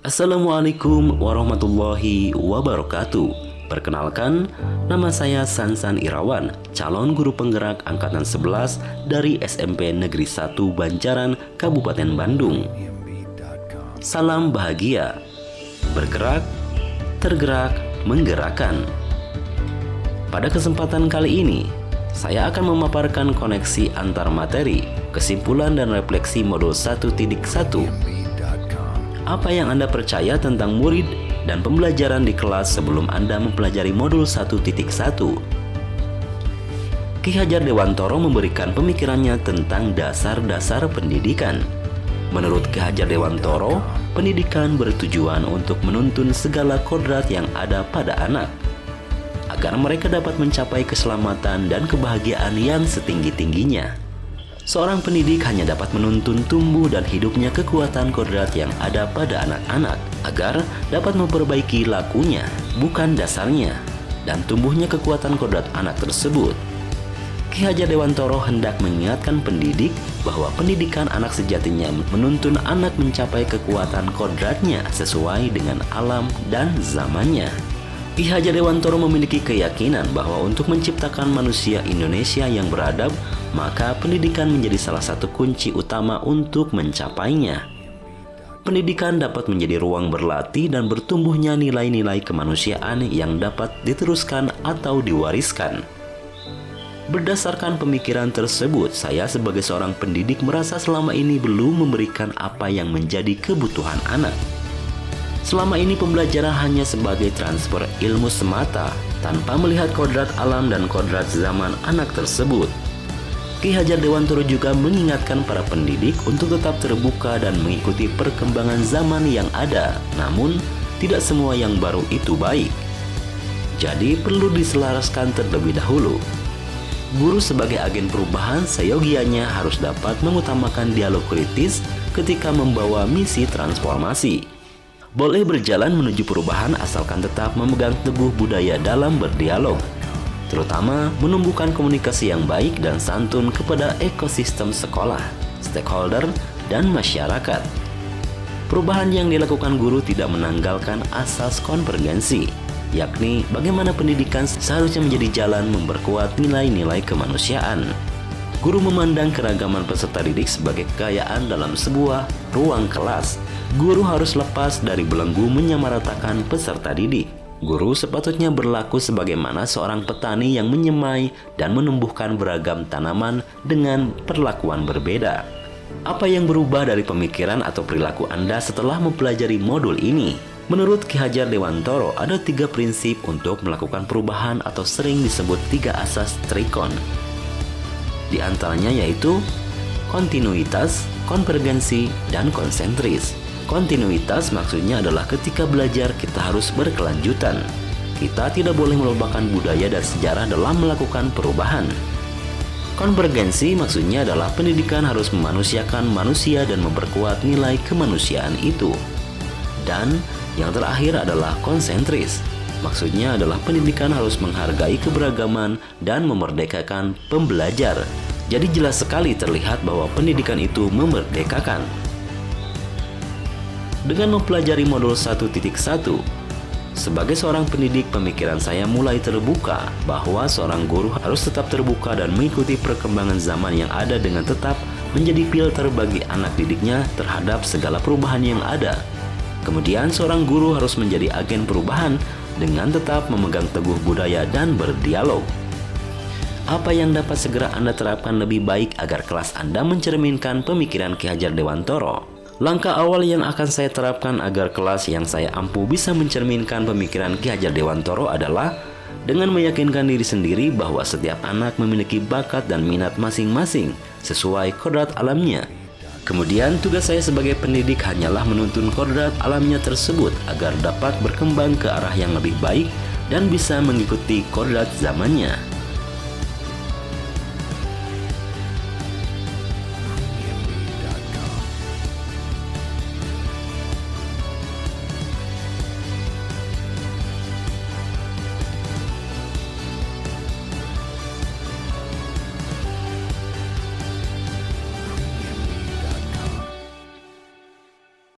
Assalamualaikum warahmatullahi wabarakatuh. Perkenalkan, nama saya Sansan Irawan, calon guru penggerak Angkatan 11 dari SMP Negeri 1 Banjaran, Kabupaten Bandung. Salam bahagia, bergerak, tergerak, menggerakkan. Pada kesempatan kali ini, saya akan memaparkan koneksi antar materi, kesimpulan dan refleksi modul 1.1. Apa yang Anda percaya tentang murid dan pembelajaran di kelas sebelum Anda mempelajari modul 1.1? Ki Hajar Dewantoro memberikan pemikirannya tentang dasar-dasar pendidikan. Menurut Ki Hajar Dewantoro, pendidikan bertujuan untuk menuntun segala kodrat yang ada pada anak, agar mereka dapat mencapai keselamatan dan kebahagiaan yang setinggi-tingginya. Seorang pendidik hanya dapat menuntun tumbuh dan hidupnya kekuatan kodrat yang ada pada anak-anak, agar dapat memperbaiki lakunya, bukan dasarnya, dan tumbuhnya kekuatan kodrat anak tersebut. Ki Hajar Dewantoro hendak mengingatkan pendidik bahwa pendidikan anak sejatinya menuntun anak mencapai kekuatan kodratnya sesuai dengan alam dan zamannya. Ki Hajar Dewantoro memiliki keyakinan bahwa untuk menciptakan manusia Indonesia yang beradab, maka pendidikan menjadi salah satu kunci utama untuk mencapainya. Pendidikan dapat menjadi ruang berlatih dan bertumbuhnya nilai-nilai kemanusiaan yang dapat diteruskan atau diwariskan. Berdasarkan pemikiran tersebut, saya sebagai seorang pendidik merasa selama ini belum memberikan apa yang menjadi kebutuhan anak. Selama ini pembelajaran hanya sebagai transfer ilmu semata, tanpa melihat kodrat alam dan kodrat zaman anak tersebut. Ki Hajar Dewantoro juga mengingatkan para pendidik untuk tetap terbuka dan mengikuti perkembangan zaman yang ada, namun tidak semua yang baru itu baik. Jadi perlu diselaraskan terlebih dahulu. Guru sebagai agen perubahan seyogianya harus dapat mengutamakan dialog kritis ketika membawa misi transformasi. Boleh berjalan menuju perubahan asalkan tetap memegang teguh budaya dalam berdialog, terutama menumbuhkan komunikasi yang baik dan santun kepada ekosistem sekolah, stakeholder, dan masyarakat. Perubahan yang dilakukan guru tidak menanggalkan asas konvergensi, yakni bagaimana pendidikan seharusnya menjadi jalan memperkuat nilai-nilai kemanusiaan. Guru memandang keragaman peserta didik sebagai kekayaan dalam sebuah ruang kelas. Guru harus lepas dari belenggu menyamaratakan peserta didik. Guru sepatutnya berlaku sebagaimana seorang petani yang menyemai dan menumbuhkan beragam tanaman dengan perlakuan berbeda. Apa yang berubah dari pemikiran atau perilaku Anda setelah mempelajari modul ini? Menurut Ki Hajar Dewantoro, ada 3 prinsip untuk melakukan perubahan atau sering disebut 3 asas trikon. Di antaranya yaitu kontinuitas, konvergensi, dan konsentris. Kontinuitas maksudnya adalah ketika belajar kita harus berkelanjutan. Kita tidak boleh melupakan budaya dan sejarah dalam melakukan perubahan. Konvergensi maksudnya adalah pendidikan harus memanusiakan manusia dan memperkuat nilai kemanusiaan itu. Dan yang terakhir adalah konsentris. Maksudnya adalah pendidikan harus menghargai keberagaman dan memerdekakan pembelajar. Jadi jelas sekali terlihat bahwa pendidikan itu memerdekakan. Dengan mempelajari modul 1.1, sebagai seorang pendidik pemikiran saya mulai terbuka bahwa seorang guru harus tetap terbuka dan mengikuti perkembangan zaman yang ada dengan tetap menjadi filter bagi anak didiknya terhadap segala perubahan yang ada. Kemudian seorang guru harus menjadi agen perubahan dengan tetap memegang teguh budaya dan berdialog. Apa yang dapat segera Anda terapkan lebih baik agar kelas Anda mencerminkan pemikiran Ki Hajar Dewantoro? Langkah awal yang akan saya terapkan agar kelas yang saya ampu bisa mencerminkan pemikiran Ki Hajar Dewantoro adalah dengan meyakinkan diri sendiri bahwa setiap anak memiliki bakat dan minat masing-masing sesuai kodrat alamnya. Kemudian tugas saya sebagai pendidik hanyalah menuntun kodrat alamnya tersebut agar dapat berkembang ke arah yang lebih baik dan bisa mengikuti kodrat zamannya.